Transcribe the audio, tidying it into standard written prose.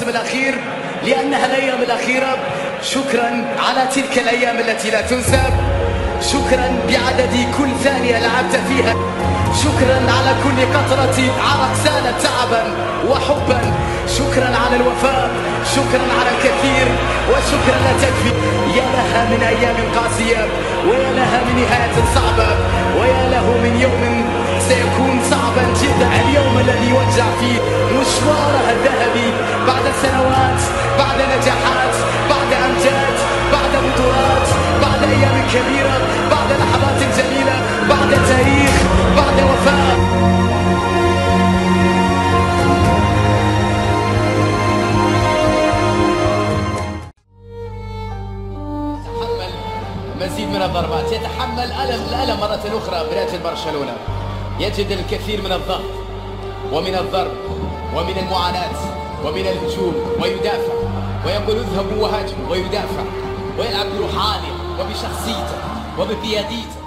الموسم الأخير لأنها الأيام الأخيرة. شكرا على تلك الأيام التي لا تنسى، شكرا بعدد كل ثانية لعبت فيها، شكرا على كل قطرة عرق سالت تعبا وحبا، شكرا على الوفاء، شكرا على الكثير، وشكرا لا تكفي. يا لها من أيام قاسية، ويا لها من نهاية صعبة، ويا له من يوم سيكون صعبا جدا. اليوم الذي وجع فيه مشوارها الذهبي بعد سنوات، بعد نجاحات، بعد أمجاد، بعد بطولات، بعد أيام كبيرة، بعد لحظات جميلة، بعد تاريخ، بعد وفاء. يتحمل مزيد من الضربات، يتحمل الألم مرة أخرى برجل برشلونة، يجد الكثير من الضغط ومن الضرب ومن المعاناة ومن الهجوم، ويدافع ويقول اذهبوا وهاجموا، ويدافع ويلعب بروح عالية وبشخصيته وبقياديته.